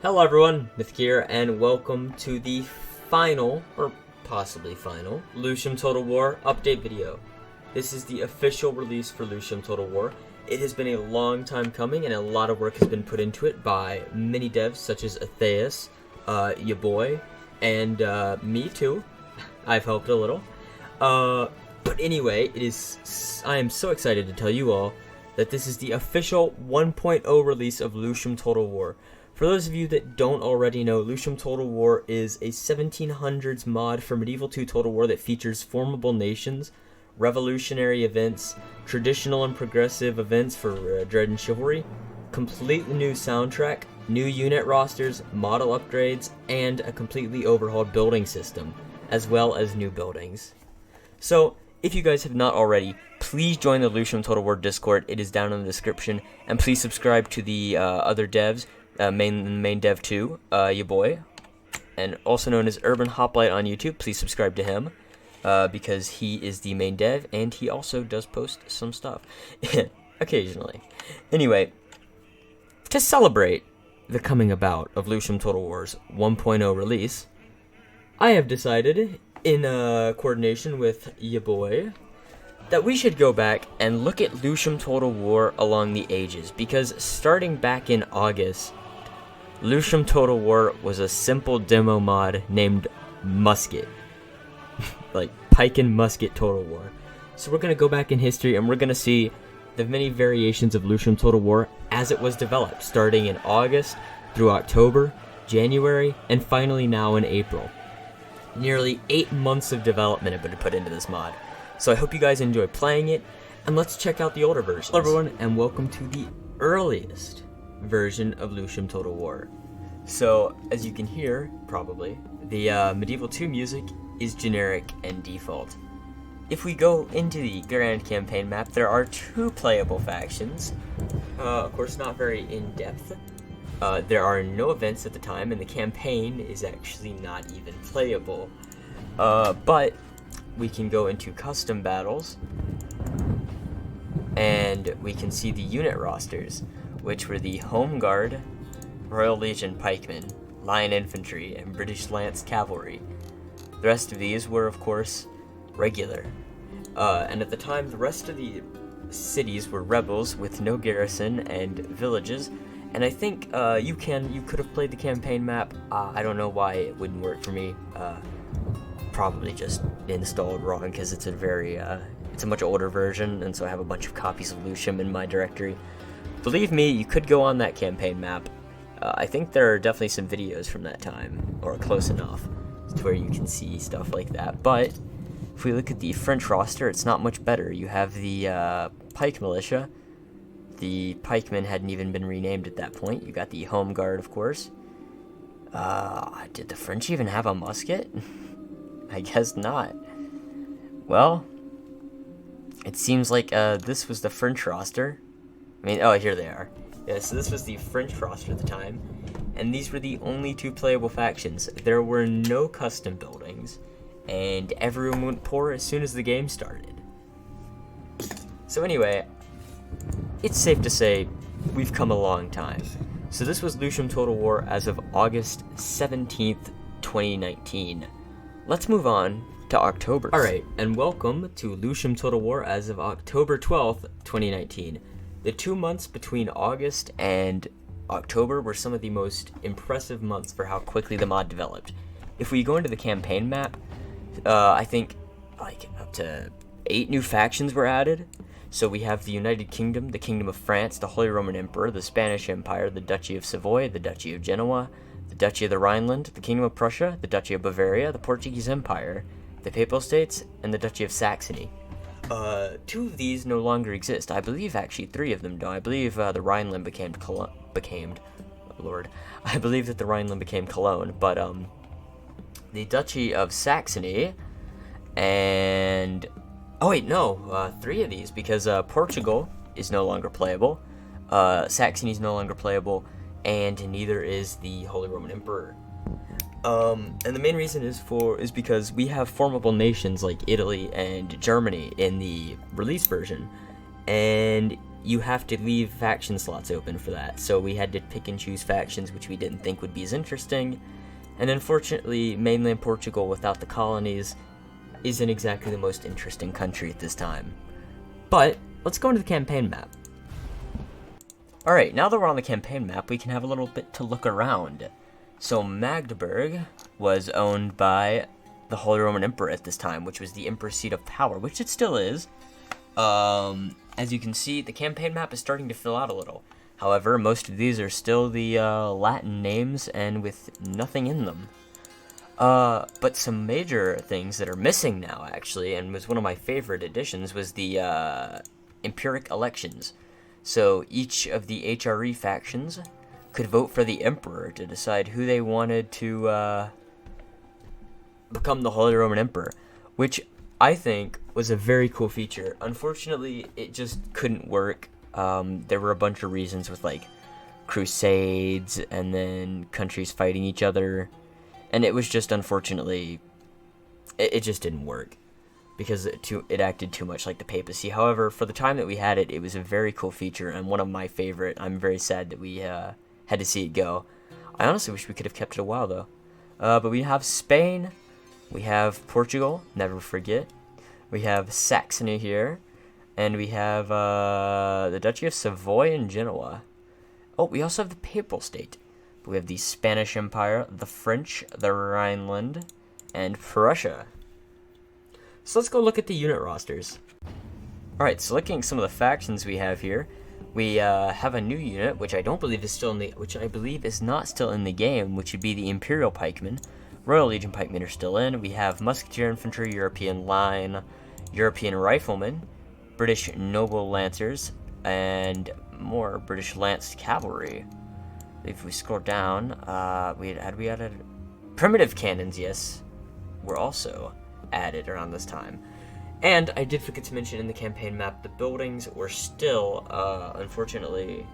Hello everyone, Mythic here, and welcome to the final, or possibly final, Lucium Total War update video. This is the official release for Lucium Total War. It has been a long time coming, and a lot of work has been put into it by many devs such as Atheus, your boy, and me too. I've helped a little. But anyway, I am so excited to tell you all that this is the official 1.0 release of Lucium Total War. For those of you that don't already know, Lucium Total War is a 1700s mod for Medieval 2 Total War that features formable nations, revolutionary events, traditional and progressive events for Dread and Chivalry, completely new soundtrack, new unit rosters, model upgrades, and a completely overhauled building system, as well as new buildings. So, if you guys have not already, please join the Lucium Total War Discord. It is down in the description, and please subscribe to the other devs. Main dev 2, your boy, and also known as Urban Hoplite on YouTube. Please subscribe to him, because he is the main dev, and he also does post some stuff, occasionally. Anyway, to celebrate the coming about of Lucium Total War's 1.0 release, I have decided, in coordination with your boy, that we should go back and look at Lucium Total War along the ages, because starting back in August, Lucium Total War was a simple demo mod named Musket. Like, Pike and Musket Total War. So we're going to go back in history and we're going to see the many variations of Lucium Total War as it was developed, starting in August through October, January, and finally now in April. Nearly 8 months of development have been put into this mod. So I hope you guys enjoy playing it, and let's check out the older versions. Hello everyone, and welcome to the earliest version of Lucium Total War. So, as you can hear, probably, the Medieval 2 music is generic and default. If we go into the Grand Campaign map, there are 2 playable factions. Of course, not very in-depth. There are no events at the time, and the campaign is actually not even playable. But we can go into custom battles, and we can see the unit rosters, which were the Home Guard, Royal Legion Pikemen, Lion Infantry, and British Lance Cavalry. The rest of these were, of course, regular. And at the time, the rest of the cities were rebels with no garrison and villages. And I think you could have played the campaign map. I don't know why it wouldn't work for me. Probably just installed wrong because it's a much older version, and so I have a bunch of copies of Lucium in my directory. Believe me, you could go on that campaign map. I think there are definitely some videos from that time, or close enough, to where you can see stuff like that. But if we look at the French roster, it's not much better. You have the Pike Militia. The Pikemen hadn't even been renamed at that point. You got the Home Guard, of course. Did the French even have a musket? I guess not. Well, it seems like this was the French roster. I mean, oh, here they are. Yeah, so this was the French roster at the time, and these were the only 2 playable factions. There were no custom buildings, and everyone went poor as soon as the game started. So anyway, it's safe to say we've come a long time. So this was Lucium Total War as of August 17th, 2019. Let's move on to October. Alright, and welcome to Lucium Total War as of October 12th, 2019. The 2 months between August and October were some of the most impressive months for how quickly the mod developed. If we go into the campaign map, I think like up to 8 new factions were added. So we have the United Kingdom, the Kingdom of France, the Holy Roman Emperor, the Spanish Empire, the Duchy of Savoy, the Duchy of Genoa, the Duchy of the Rhineland, the Kingdom of Prussia, the Duchy of Bavaria, the Portuguese Empire, the Papal States, and the Duchy of Saxony. 2 of these no longer exist. I believe actually 3 of them do. I believe the Rhineland became Lord. I believe that the Rhineland became Cologne, but the Duchy of Saxony and oh wait, no, 3 of these, because Portugal is no longer playable, Saxony is no longer playable, and neither is the Holy Roman Emperor. And the main reason is because we have formable nations like Italy and Germany in the release version, and you have to leave faction slots open for that. So we had to pick and choose factions which we didn't think would be as interesting. And unfortunately, mainland Portugal without the colonies isn't exactly the most interesting country at this time. But let's go into the campaign map. Alright, now that we're on the campaign map, we can have a little bit to look around. So Magdeburg was owned by the Holy Roman Emperor at this time, which was the Emperor's seat of power, which it still is. As you can see, the campaign map is starting to fill out a little. However, most of these are still the Latin names and with nothing in them. But some major things that are missing now, actually, and was one of my favorite additions, was the empiric elections. So each of the HRE factions could vote for the Emperor to decide who they wanted to become the Holy Roman Emperor, which I think was a very cool feature. Unfortunately, it just couldn't work. There were a bunch of reasons with, like, crusades and then countries fighting each other, and it was just, unfortunately, it just didn't work because it acted too much like the papacy. However, for the time that we had it, it was a very cool feature and one of my favorite. I'm very sad that we had to see it go. I honestly wish we could have kept it a while, though. But we have Spain, we have Portugal, never forget, we have Saxony here, and we have the Duchy of Savoy and Genoa. Oh, we also have the Papal State. We have the Spanish Empire, the French, the Rhineland, and Prussia. So let's go look at the unit rosters. Alright, so looking at some of the factions we have here, we have a new unit, which I don't believe is still in the, which I believe is not still in the game, which would be the Imperial Pikemen. Royal Legion Pikemen are still in. We have Musketeer Infantry, European Line, European Riflemen, British Noble Lancers, and more British Lance Cavalry. If we scroll down, we added primitive cannons, yes, were also added around this time. And I did forget to mention in the campaign map, the buildings were still, unfortunately,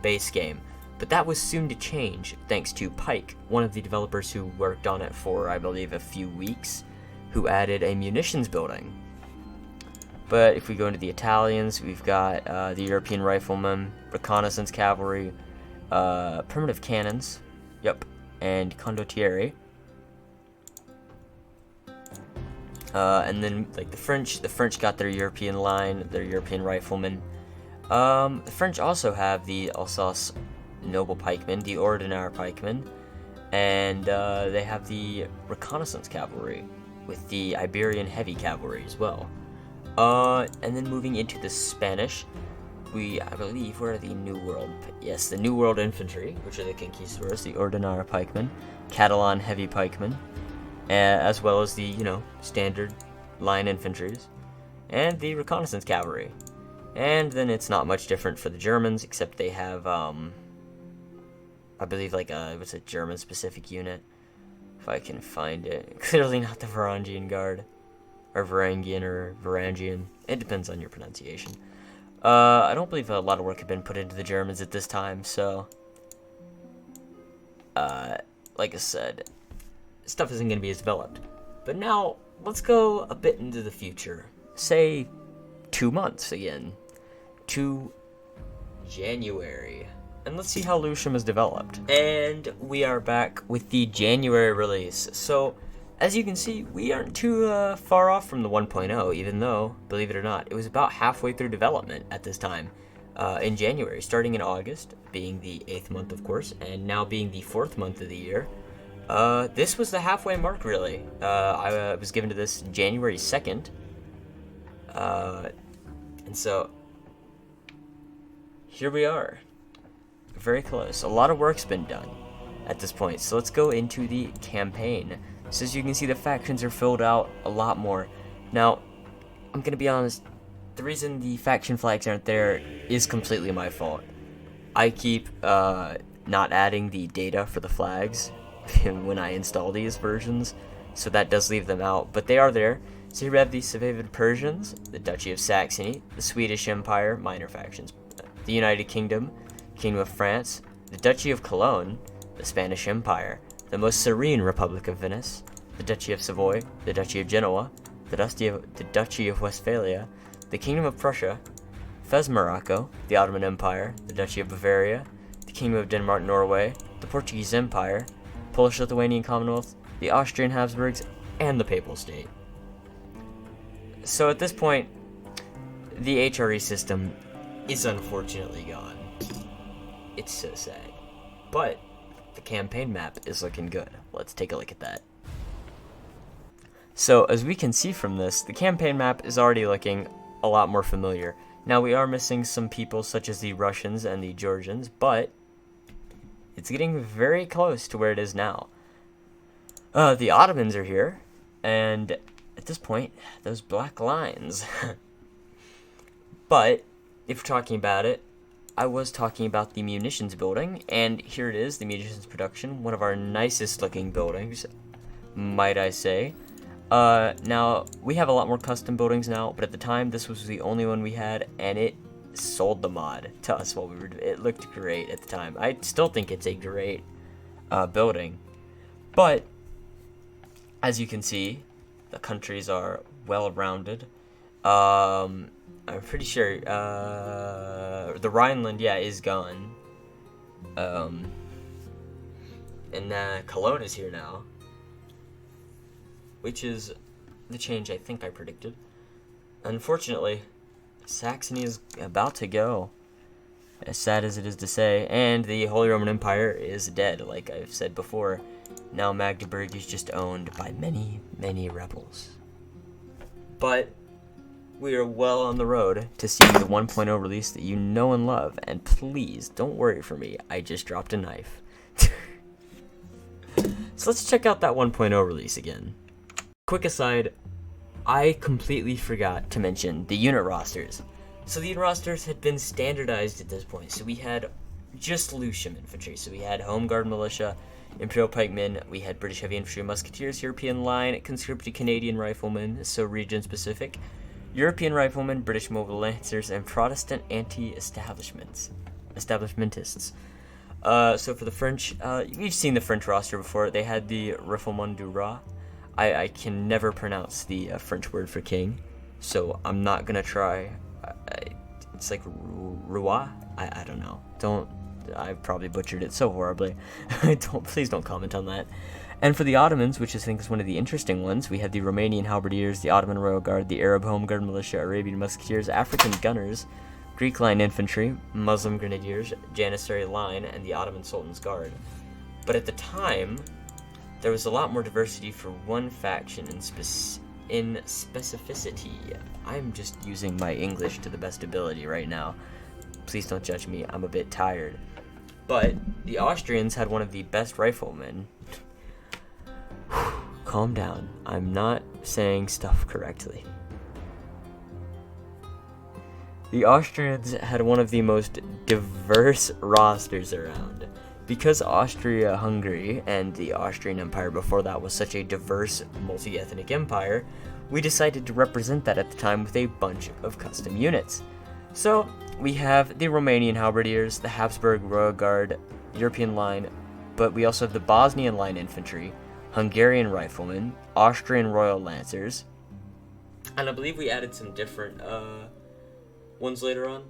base game. But that was soon to change, thanks to Pike, one of the developers who worked on it for, I believe, a few weeks, who added a munitions building. But if we go into the Italians, we've got the European Riflemen, Reconnaissance Cavalry, primitive cannons, yep, and condottieri. And then, like, the French got their European Line, their European Riflemen. The French also have the Alsace Noble Pikemen, the Ordinaire Pikemen, and they have the Reconnaissance Cavalry with the Iberian Heavy Cavalry as well. And then moving into the Spanish, I believe, we're the New World, yes, the New World Infantry, which are the Conquistadors, the Ordinaire Pikemen, Catalan Heavy Pikemen, as well as the, standard line infantries, and the Reconnaissance Cavalry. And then it's not much different for the Germans, except they have, I believe, like, it was a German-specific unit, if I can find it. Clearly not the Varangian Guard, or Varangian, or Varangian. It depends on your pronunciation. I don't believe a lot of work had been put into the Germans at this time, so, like I said, stuff isn't going to be as developed. But now, let's go a bit into the future. Say, 2 months again. To January. And let's see how Lucium has developed. And we are back with the January release. So, as you can see, we aren't too far off from the 1.0, even though, believe it or not, it was about halfway through development at this time. In January, starting in August, being the 8th month, of course, and now being the 4th month of the year. This was the halfway mark, really. I was given to this January 2nd. And so, here we are. Very close. A lot of work's been done at this point. So let's go into the campaign. So as you can see, the factions are filled out a lot more. Now, I'm going to be honest, the reason the faction flags aren't there is completely my fault. I keep not adding the data for the flags when I install these versions, so that does leave them out, but they are there. So here we have the Safavid Persians, the Duchy of Saxony, the Swedish Empire, minor factions, the United Kingdom, Kingdom of France, the Duchy of Cologne, the Spanish Empire, the most serene Republic of Venice, the Duchy of Savoy, the Duchy of Genoa, the Duchy of Westphalia, the Kingdom of Prussia, Fez, Morocco, the Ottoman Empire, the Duchy of Bavaria, the Kingdom of Denmark, Norway, the Portuguese Empire, Polish-Lithuanian Commonwealth, the Austrian Habsburgs, and the Papal State. So at this point, the HRE system is unfortunately gone. It's so sad. But the campaign map is looking good. Let's take a look at that. So as we can see from this, the campaign map is already looking a lot more familiar. Now we are missing some people such as the Russians and the Georgians, but it's getting very close to where it is now. The Ottomans are here, and at this point, those black lines. But if we're talking about it, I was talking about the munitions building, and here it is, the munitions production, one of our nicest looking buildings, might I say. Now, we have a lot more custom buildings now, but at the time, this was the only one we had, and it sold the mod to us while we were, it looked great at the time. I still think it's a great building, but as you can see, the countries are well-rounded. I'm pretty sure the Rhineland, yeah, is gone. And Cologne is here now, which is the change I think I predicted. Unfortunately, Saxony is about to go, as sad as it is to say, and the Holy Roman Empire is dead, like I've said before. Now Magdeburg is just owned by many, many rebels. But we are well on the road to seeing the 1.0 release that you know and love, and please don't worry for me, I just dropped a knife. So let's check out that 1.0 release again. Quick aside, I completely forgot to mention the unit rosters. So the unit rosters had been standardized at this point, so we had just Lucium infantry, so we had Home Guard militia, Imperial pikemen, we had British heavy infantry musketeers, European line, conscripted Canadian riflemen, so region specific, European riflemen, British mobile lancers, and Protestant anti-establishmentists. So for the French, we've seen the French roster before. They had the Rifleman du Roi. I can never pronounce the French word for king, so I'm not gonna try. It's like Roi? I don't know. I probably butchered it so horribly. Please don't comment on that. And for the Ottomans, which I think is one of the interesting ones, we had the Romanian halberdiers, the Ottoman Royal Guard, the Arab Home Guard militia, Arabian musketeers, African gunners, Greek line infantry, Muslim grenadiers, Janissary line, and the Ottoman Sultan's Guard. But at the time, there was a lot more diversity for one faction in specificity. I'm just using my English to the best ability right now. Please don't judge me, I'm a bit tired. But the Austrians had one of the best riflemen. Calm down, I'm not saying stuff correctly. The Austrians had one of the most diverse rosters around. Because Austria-Hungary and the Austrian Empire before that was such a diverse, multi-ethnic empire, we decided to represent that at the time with a bunch of custom units. So, we have the Romanian halberdiers, the Habsburg Royal Guard, European line, but we also have the Bosnian line infantry, Hungarian riflemen, Austrian Royal Lancers, and I believe we added some different ones later on,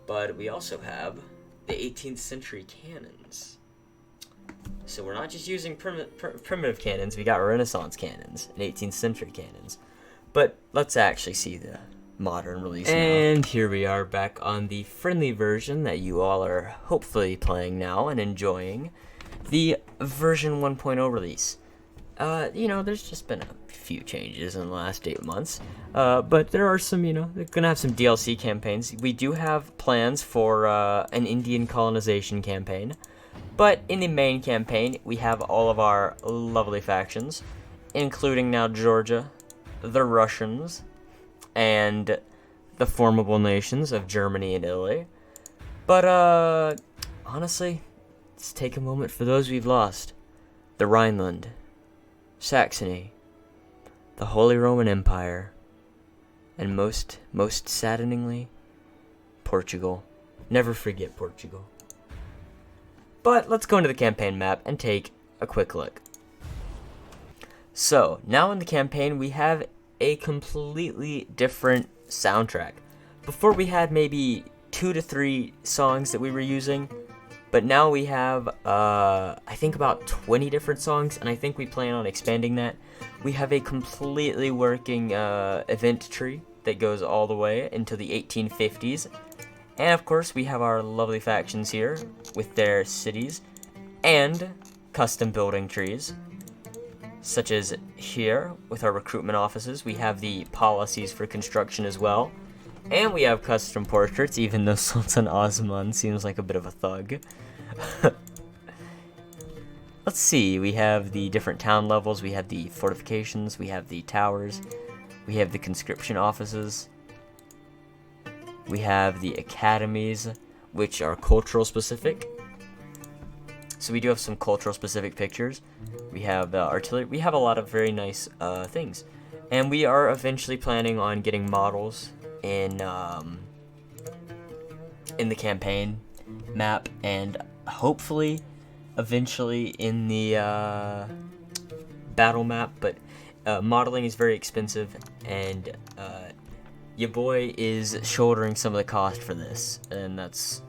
but we also have the 18th century cannons. So we're not just using primitive cannons, we got Renaissance cannons and 18th century cannons. But let's actually see the modern release now. And here we are back on the friendly version that you all are hopefully playing now and enjoying. The version 1.0 release. There's just been a few changes in the last 8 months. But there are some, they're going to have some DLC campaigns. We do have plans for an Indian colonization campaign. But in the main campaign, we have all of our lovely factions, including now Georgia, the Russians, and the formable nations of Germany and Italy. But, honestly, let's take a moment for those we've lost. The Rhineland, Saxony, the Holy Roman Empire, and most saddeningly, Portugal. Never forget Portugal. But let's go into the campaign map and take a quick look. So, now in the campaign, we have a completely different soundtrack. before we had maybe 2 to 3 songs that we were using, but now we have, I think about 20 different songs, and I think we plan on expanding that. We have a completely working event tree that goes all the way into the 1850s. And of course, we have our lovely factions here with their cities and custom building trees, such as here with our recruitment offices. We have the policies for construction as well. And we have custom portraits, even though Sultan Osman seems like a bit of a thug. Let's see, we have the different town levels, we have the fortifications, we have the towers, we have the conscription offices, we have the academies, which are cultural specific. So we do have some cultural specific pictures. We have the artillery, we have a lot of very nice things. And we are eventually planning on getting models in the campaign map, and hopefully eventually in the battle map, but modeling is very expensive, and your boy is shouldering some of the cost for this, and that's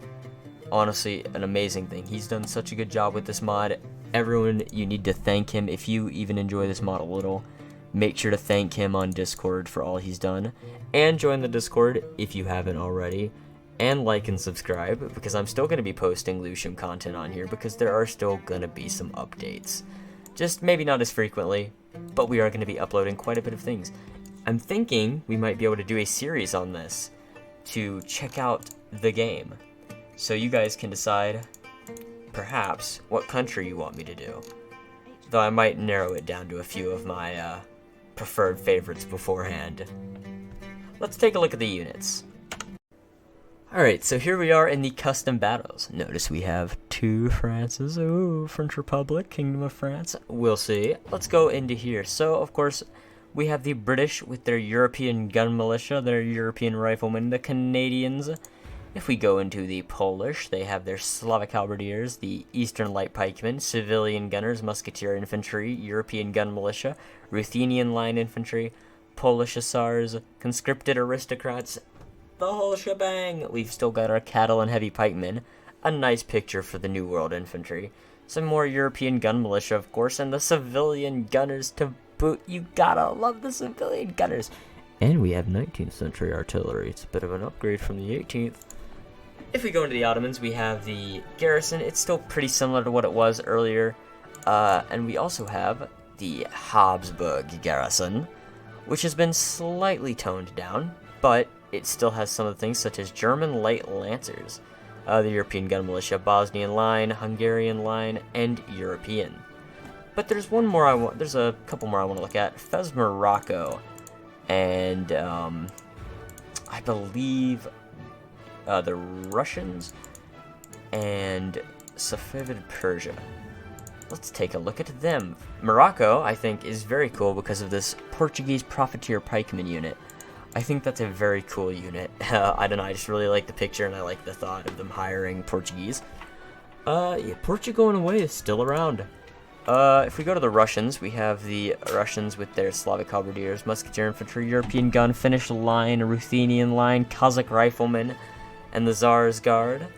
honestly an amazing thing. He's done such a good job with this mod. Everyone, you need to thank him. If you even enjoy this mod a little, make sure to thank him on Discord for all he's done, and join the Discord if you haven't already, and like and subscribe, because I'm still going to be posting Lucium content on here, because there are still going to be some updates. Just maybe not as frequently, but we are going to be uploading quite a bit of things. I'm thinking we might be able to do a series on this to check out the game, so you guys can decide perhaps what country you want me to do, though I might narrow it down to a few of my preferred favorites beforehand. Let's take a look at the units. Alright, so here we are in the custom battles. Notice we have 2 Frances. Ooh, French Republic, Kingdom of France. We'll see. Let's go into here. So, of course, we have the British with their European gun militia, their European riflemen, the Canadians. If we go into the Polish, they have their Slavic halberdiers, the Eastern light pikemen, civilian gunners, musketeer infantry, European gun militia, Ruthenian line infantry, Polish hussars, conscripted aristocrats, the whole shebang. We've still got our cattle and heavy pikemen, a nice picture for the New World infantry, some more European gun militia, of course, and the civilian gunners to boot. You gotta love the civilian gunners. And we have 19th century artillery. It's a bit of an upgrade from the 18th. If we go into the Ottomans, we have the garrison. It's still pretty similar to what it was earlier. And we also have the Habsburg garrison, which has been slightly toned down, but it still has some of the things such as German light lancers, the European gun militia, Bosnian line, Hungarian line, and European. But there's one more there's a couple more I want to look at. Fez Morocco, and I believe the Russians and Safavid Persia. Let's take a look at them. Morocco, I think, is very cool because of this Portuguese profiteer pikeman unit. I think that's a very cool unit. I don't know, I just really like the picture, and I like the thought of them hiring Portuguese. Yeah, Portugal going away is still around. If we go to the Russians, we have the Russians with their Slavic halberdiers, musketeer infantry, European gun, Finnish line, Ruthenian line, Kazakh riflemen, and the Tsar's Guard.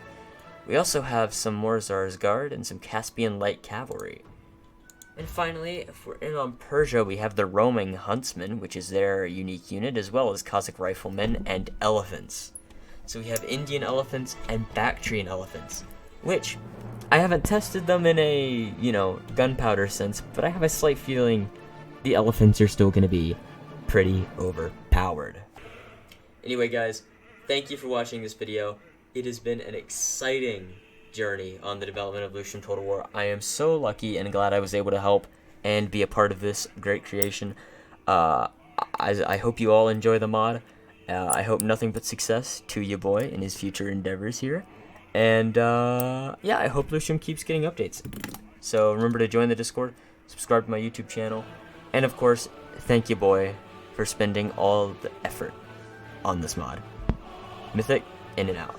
We also have some more Tsar's Guard and some Caspian light cavalry. And finally, if we're in on Persia, we have the roaming huntsmen, which is their unique unit, as well as Cossack riflemen and elephants. So we have Indian elephants and Bactrian elephants, which I haven't tested them in a, gunpowder sense, but I have a slight feeling the elephants are still going to be pretty overpowered. Anyway, guys, thank you for watching this video. It has been an exciting journey on the development of Lucium Total War. I am so lucky and glad I was able to help and be a part of this great creation. I hope you all enjoy the mod. I hope nothing but success to your boy in his future endeavors here. And yeah, I hope Lucium keeps getting updates. So remember to join the Discord, subscribe to my YouTube channel, and of course, thank you, boy, for spending all the effort on this mod. Mythic, in and out.